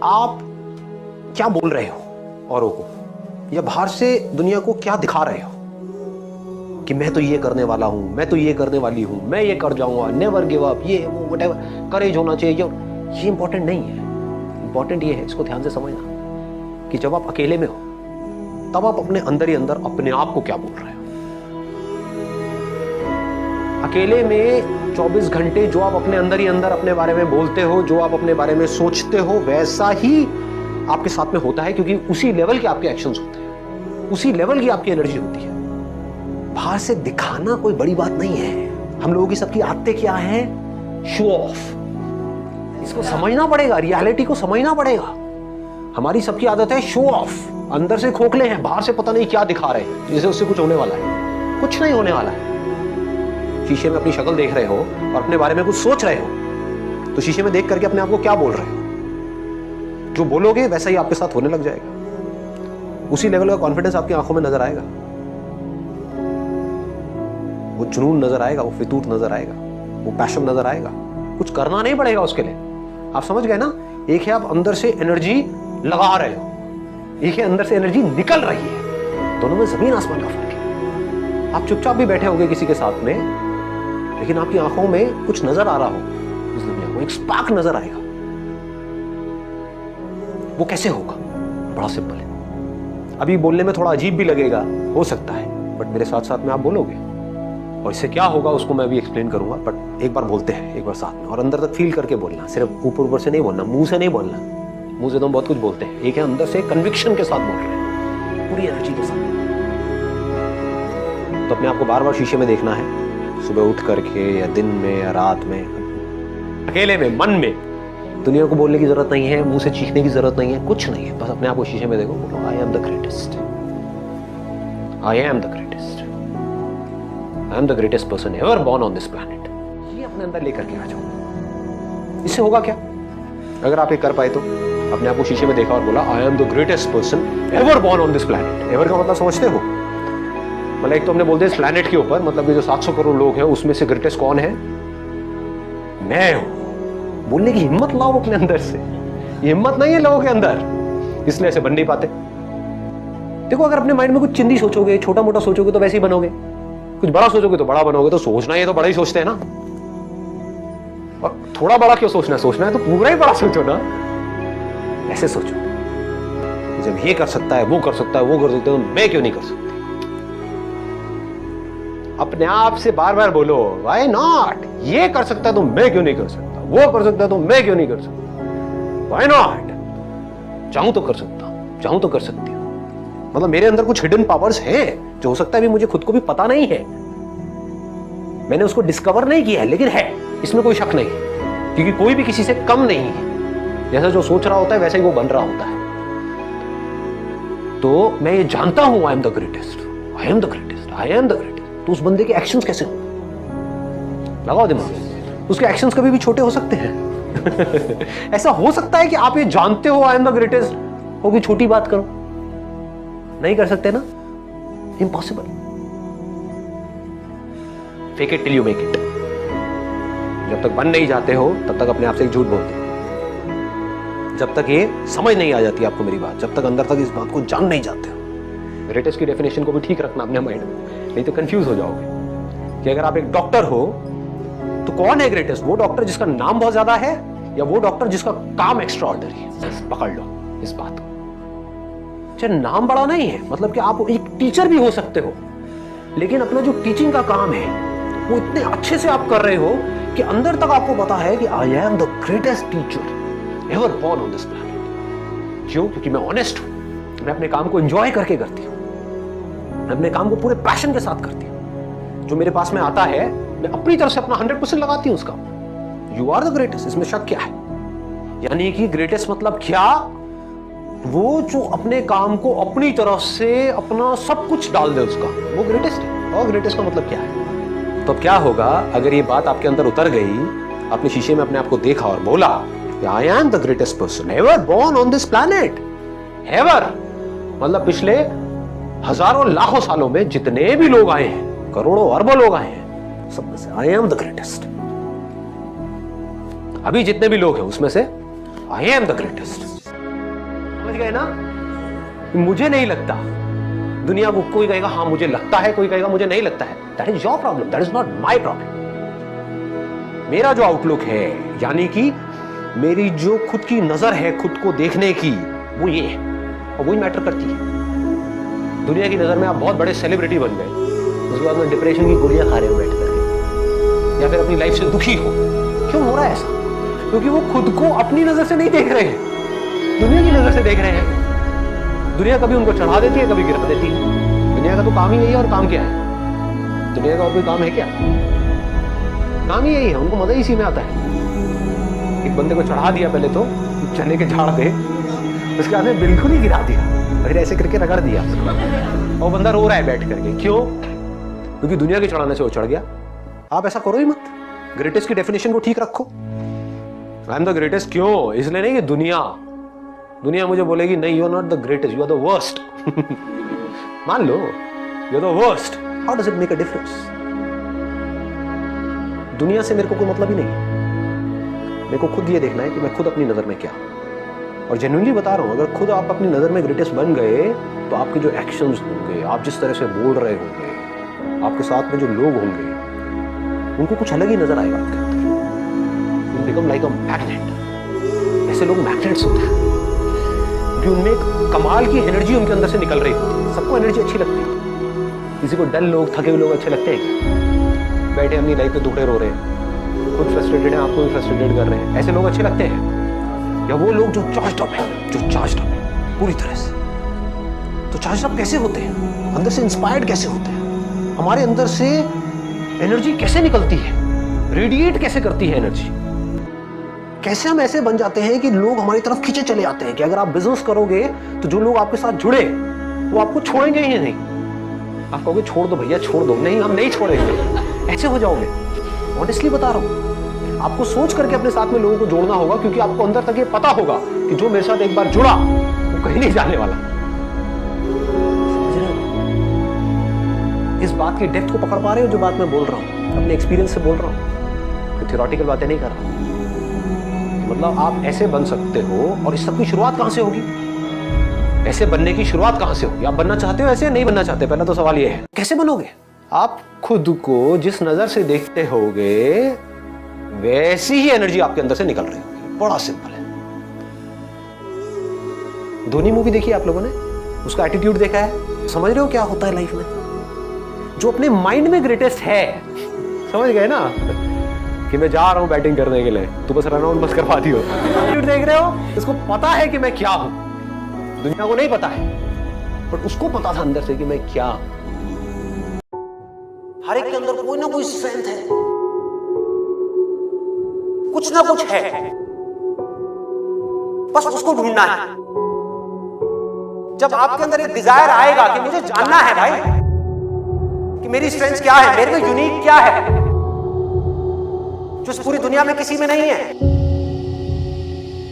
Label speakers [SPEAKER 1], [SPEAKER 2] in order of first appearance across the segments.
[SPEAKER 1] आप क्या बोल रहे हो औरों को, या बाहर से दुनिया को क्या दिखा रहे हो कि मैं तो ये करने वाला हूं, मैं तो ये करने वाली हूं, मैं ये कर जाऊंगा, नेवर गिव अप, ये वो व्हाटएवर, करेज होना चाहिए। ये इंपॉर्टेंट नहीं है। इंपॉर्टेंट ये है, इसको ध्यान से समझना, कि जब आप अकेले में हो तब आप अपने अंदर ही अंदर अपने आप को क्या बोल रहे हो। अकेले में 24 घंटे जो आप अपने अंदर ही अंदर अपने बारे में बोलते हो, जो आप अपने बारे में सोचते हो, वैसा ही आपके साथ में होता है, क्योंकि उसी लेवल के आपके एक्शंस होते हैं, उसी लेवल की आपकी एनर्जी होती है। बाहर से दिखाना कोई बड़ी बात नहीं है। हम लोगों की सबकी आदतें क्या है? Show off. इसको समझना पड़ेगा, रियलिटी को समझना पड़ेगा। हमारी सबकी आदत है शो ऑफ। अंदर से खोखले हैं, बाहर से पता नहीं क्या दिखा रहे हैं, जैसे उससे कुछ होने वाला है। कुछ नहीं होने वाला है। शीशे में अपनी शक्ल देख रहे हो और अपने बारे में कुछ सोच रहे हो, तो शीशे में देख करके अपने आप को क्या बोल रहे हो? जो बोलोगे वैसा ही आपके साथ होने लग जाएगा। उसी लेवल का कॉन्फिडेंस आपकी आंखों में नजर आएगा, वो जुनून नजर आएगा, वो फितूर नजर आएगा, वो पैशन नजर आएगा। कुछ करना नहीं पड़ेगा उसके लिए। आप समझ गए ना? एक है आप अंदर से एनर्जी लगा रहे हो, एक है अंदर से एनर्जी निकल रही है। दोनों में जमीन आसमान का फर्क है। आप चुपचाप भी बैठे होंगे किसी के साथ में, लेकिन आपकी आंखों में कुछ नजर आ रहा हो, उस दुनिया को एक स्पार्क नजर आएगा। वो कैसे होगा? बड़ा सिंपल है। अभी बोलने में थोड़ा अजीब भी लगेगा, हो सकता है, बट मेरे साथ साथ में आप बोलोगे, और इससे क्या होगा उसको मैं अभी एक्सप्लेन करूंगा। बट एक बार बोलते हैं, एक बार साथ में, और अंदर तक फील करके बोलना। सिर्फ ऊपर ऊपर से नहीं बोलना, मुंह से नहीं बोलना। मुंह से तो हम बहुत कुछ बोलते हैं, एक है अंदर से कन्विक्शन के साथ बोल रहे हैं, पूरी एनर्जी के साथ। तो अपने आप को बार बार शीशे में देखना है, सुबह उठ करके, या दिन में, या रात में, अकेले में, मन में। दुनिया को बोलने की जरूरत नहीं है, मुंह से चीखने की जरूरत नहीं है, कुछ नहीं है। बस अपने आप को शीशे में देखो, बोलो I am the greatest, I am the greatest, I am the greatest person ever born on this planet. ये अपने अंदर लेकर के आ जाओ। इससे होगा क्या? अगर आप ये कर पाए तो अपने आप को शीशे में देखा और बोला I am the greatest person ever born on this planet. Ever का मतलब समझते हो? मतलब एक तो हमने बोल दिया इस प्लैनेट के ऊपर, मतलब कि जो 700 करोड़ लोग हैं उसमें से ग्रेटेस्ट कौन है? मैं हूं। बोलने की हिम्मत लाओ अपने अंदर से। ये हिम्मत नहीं है लोगों के अंदर, इसलिए ऐसे बन नहीं पाते। देखो, अगर अपने माइंड में कुछ चिंदी सोचोगे, छोटा मोटा सोचोगे तो वैसे ही बनोगे, कुछ बड़ा सोचोगे तो बड़ा बनोगे। तो सोचना है तो बड़ा ही सोचते हैं ना, और थोड़ा बड़ा क्यों सोचना है? सोचना है तो पूरा ही बड़ा सोचो ना। ऐसे सोचो, जब ये कर सकता है, वो कर सकता है, वो कर सकता है, तो मैं क्यों नहीं कर सकती? अपने आप से बार बार बोलो व्हाई नॉट। ये कर सकता है तो मैं क्यों नहीं कर सकता? वो कर सकता है तो मैं क्यों नहीं कर सकता? Why not. चाहूं तो कर सकता हूं, चाहूं तो कर सकती हूं। मतलब मेरे अंदर कुछ हिडन पावर्स हैं जो हो सकता है अभी मुझे खुद को भी पता नहीं है, मैंने उसको डिस्कवर नहीं किया है, लेकिन है, इसमें कोई शक नहीं है। क्योंकि कोई भी किसी से कम नहीं है। जैसा जो सोच रहा होता है वैसा ही वो बन रहा होता है। तो मैं ये जानता हूं I am the greatest, I am the greatest, I am the greatest. तो उस बंदे के एक्शंस कैसे होंगे? लगाओ दिमाग। उसके एक्शंस कभी भी छोटे हो सकते हैं। ऐसा हो सकता है कि आप ये जानते हो आई एम द ग्रेटेस्ट, हो कि छोटी बात करो, नहीं कर सकते ना, impossible. Fake it till you make it. जब तक बन नहीं जाते हो तब तक अपने आप से एक झूठ बोलते हो। जब तक ये समझ नहीं आ जाती आपको मेरी बात, जब तक अंदर तक इस बात को जान नहीं जाते हो। ग्रेटेस्ट की डेफिनेशन को भी ठीक रखना अपने माइंड में, नहीं तो कंफ्यूज हो जाओगे। कि अगर आप एक डॉक्टर हो तो कौन है ग्रेटेस्ट? वो डॉक्टर जिसका नाम बहुत ज्यादा है, या वो डॉक्टर जिसका काम एक्स्ट्रा ऑर्डिनरी है? पकड़ लो इस बात को। नाम बड़ा नहीं है, मतलब कि आप एक टीचर भी हो सकते हो, लेकिन अपना जो टीचिंग का काम है वो इतने अच्छे से आप कर रहे हो कि अंदर तक आपको पता है कि I am the greatest teacher ever born on this planet. क्यों? क्योंकि मैं ऑनेस्ट हूं, मैं अपने काम को एंजॉय करके करती हूं, मैं अपने काम को पूरे पैशन के साथ करती हूं। जो मेरे पास में आता है मैं अपनी तरफ से अपना 100% लगाती हूं उसका। यू आर द ग्रेटेस्ट, इसमें शक क्या है? यानी कि ग्रेटेस्ट मतलब क्या? वो जो अपने काम को अपनी तरफ से अपना सब कुछ डाल दे उसका, वो ग्रेटेस्ट है। और ग्रेटेस्ट का मतलब क्या है? तो क्या होगा अगर ये बात आपके अंदर उतर गई, आपने शीशे में अपने आप को देखा और बोला I am the greatest person ever born on this planet. Ever मतलब पिछले हजारों लाखों सालों में जितने भी लोग आए हैं, करोड़ों अरबों लोग आए हैं, सब में से आई एम द ग्रेटेस्ट। अभी जितने भी लोग हैं उसमें से आई एम द ग्रेटेस्ट। समझ गए ना? मुझे नहीं लगता, दुनिया को कोई कहेगा हाँ मुझे लगता है, कोई कहेगा मुझे नहीं लगता है। That is your problem, that is not my problem. मेरा जो आउटलुक है, यानी कि मेरी जो खुद की नजर है खुद को देखने की, वो ये है और वही मैटर करती है। दुनिया की नजर में आप बहुत बड़े सेलिब्रिटी बन गए, उसके बाद में डिप्रेशन की गोलियां खा रहे हो बैठ करके, या फिर अपनी लाइफ से दुखी हो। क्यों हो रहा है ऐसा? क्योंकि वो खुद को अपनी नजर से नहीं देख रहे हैं, दुनिया की नजर से देख रहे हैं। दुनिया कभी उनको चढ़ा देती है, कभी गिरा देती है। दुनिया का तो काम ही यही है। और काम क्या है? दुनिया का और कोई काम है क्या? काम ही यही है, उनको मजा ही इसी में आता है। एक बंदे को चढ़ा दिया पहले तो चने के झाड़ पे, उसके बाद में बिल्कुल ही गिरा दिया, फिर ऐसे करके रगड़ दिया और बंदा रो रहा है बैठ करके। क्यों? क्योंकि दुनिया के चढ़ाने से वो चढ़ गया। आप ऐसा करो ही मत। ग्रेटेस्ट की डेफिनेशन को ठीक रखो। आई एम द ग्रेटेस्ट क्यों? इसलिए नहीं कि दुनिया मुझे बोलेगी नहीं, you are not the greatest, you are the worst. मान लो you are the worst, how does it make a difference? दुनिया से मेरे को कोई मतलब ही नहीं। मेरे को खुद ये देखना है कि मैं खुद अपनी नजर में क्या, और जेन्युइनली बता रहा हूं, अगर खुद आप अपनी नजर में ग्रेटेस्ट बन गए तो आपके जो एक्शंस होंगे, आप जिस तरह से बोल रहे होंगे, आपके साथ में जो लोग होंगे, उनको कुछ अलग ही नजर आएगा आपके अंदर। You become like a magnet. ऐसे लोग मैग्नेट्स होते हैं कि उनमें एक कमाल की एनर्जी उनके अंदर से निकल रही होती है। सबको एनर्जी अच्छी लगती है। किसी को डल लोग, थके हुए लोग अच्छे लगते हैं, बैठे अपनी लाइफ पे दुखड़े रो रहे हैं, खुद फ्रस्ट्रेटेड है, आपको भी फ्रस्ट्रेटेड कर रहे हैं, ऐसे लोग अच्छे लगते हैं? या वो लोग जो चार्ज्ड अप है पूरी तरह से? तो चार्ज्ड अप कैसे होते हैं? अंदर से इंस्पायर्ड कैसे होते हैं? हमारे अंदर से एनर्जी कैसे निकलती है, रेडिएट कैसे करती है एनर्जी? कैसे हम ऐसे बन जाते हैं कि लोग हमारी तरफ खींचे चले आते हैं कि अगर आप बिजनेस करोगे तो जो लोग आपके साथ जुड़े वो आपको छोड़ेंगे ही नहीं। आप कहोगे छोड़ दो भैया, छोड़ दो। नहीं, हम नहीं छोड़ेंगे। ऐसे हो जाओगे। ऑनेस्टली बता रहा हूं, आपको सोच करके अपने साथ में लोगों को जोड़ना होगा, क्योंकि आपको अंदर तक ये पता होगा कि जो मेरे साथ एक बार जुड़ा वो कहीं नहीं जाने वाला। इस बात की डेप्थ को पकड़ पा रहे हो जो बात मैं बोल रहा हूं? अपने एक्सपीरियंस से बोल रहा हूं, कोई थ्योरेटिकल बातें नहीं कर रहा। मतलब आप ऐसे बन सकते हो, और इस सब की शुरुआत कहां से होगी? ऐसे बनने की शुरुआत कहां से होगी? आप बनना चाहते हो ऐसे? नहीं बनना चाहते? पहला तो सवाल ये है, कैसे बनोगे? आप खुद को जिस नजर से देखते होगे वैसी ही एनर्जी आपके अंदर से निकल रही होगी। बड़ा सिंपल है। धोनी मूवी देखी आप लोगों ने? उसका एटीट्यूड देखा है? समझ रहे हो क्या होता है लाइफ में? जो अपने माइंड में ग्रेटेस्ट है, समझ गए ना, कि मैं जा रहा हूं बैटिंग करने के लिए, तू बस रन आउट बस करवा दियो। देख रहे हो? इसको पता है कि मैं क्या हूं। दुनिया को नहीं पता है, पर उसको पता था अंदर से कि मैं क्या हूं। हर एक के अंदर कोई ना कोई स्ट्रेंथ है, कुछ ना कुछ है, बस उसको ढूंढना है। जब आपके अंदर एक डिजायर आएगा कि मुझे जानना है भाई कि मेरी स्ट्रेंथ क्या है, मेरे में यूनिक क्या है जो इस पूरी दुनिया में किसी में नहीं है,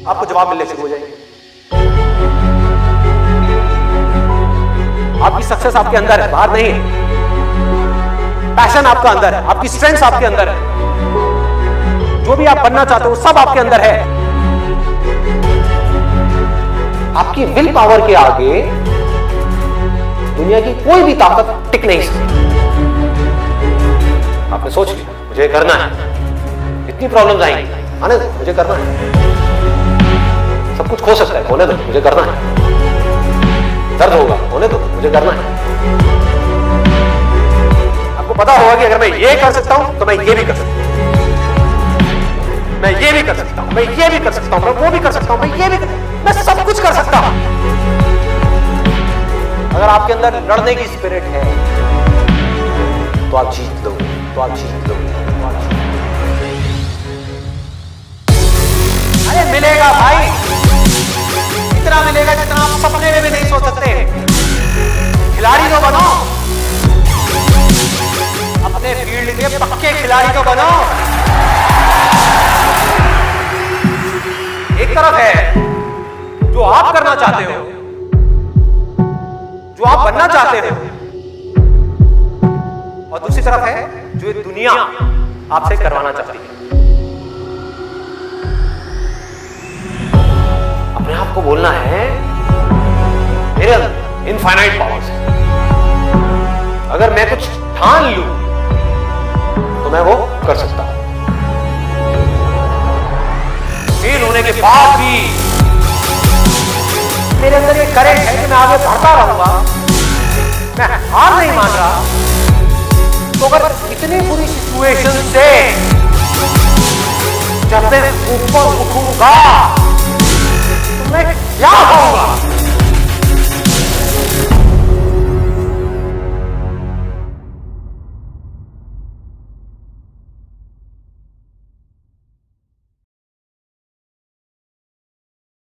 [SPEAKER 1] आपको जवाब मिलने शुरू हो जाएंगे। आपकी सक्सेस आपके अंदर है, बाहर नहीं है। पैशन आपका अंदर है, आपकी स्ट्रेंथ आपके अंदर है, जो भी आप बनना चाहते हो सब आपके अंदर है। आपकी विल पावर के आगे दुनिया की कोई भी ताकत टिक नहीं सकती। आपने सोच लिया मुझे करना है, इतनी प्रॉब्लम्स आएंगी, आने दो, मुझे करना है। सब कुछ खो सकता है, होने दो, मुझे करना है। दर्द होगा, होने दो, मुझे करना है। आपको पता होगा कि अगर मैं ये कर सकता हूं तो मैं ये भी कर सकता हूं, मैं ये भी कर सकता हूं, मैं ये भी कर सकता हूं, मैं वो भी कर सकता हूं, मैं ये भी मैं सब कुछ कर सकता हूं। अगर आपके अंदर लड़ने की स्पिरिट है तो आप जीत लो, तो आप जीत लो। अरे मिलेगा भाई, इतना मिलेगा जितना आप सपने में भी नहीं सोच सकते। खिलाड़ी तो बनो, अपने फील्ड के पक्के खिलाड़ी तो बनो। एक तरफ है जो आप करना चाहते हो, जो आप बनना चाहते हो, और दूसरी तरफ है जो दुनिया आपसे करवाना चाहती है। अपने आप को बोलना है मेरे अंदर इनफाइनाइट पावर्स है। अगर मैं कुछ ठान लूं तो मैं वो कर सकता हूं। फेल होने के बाद भी मेरे अंदर ये करेंट है कि मैं आगे बढ़ता रहूंगा, मैं हार नहीं मान रहा। तो अगर इतनी बुरी सिचुएशन से जब मैं ऊपर उठूंगा तो मैं क्या होऊंगा?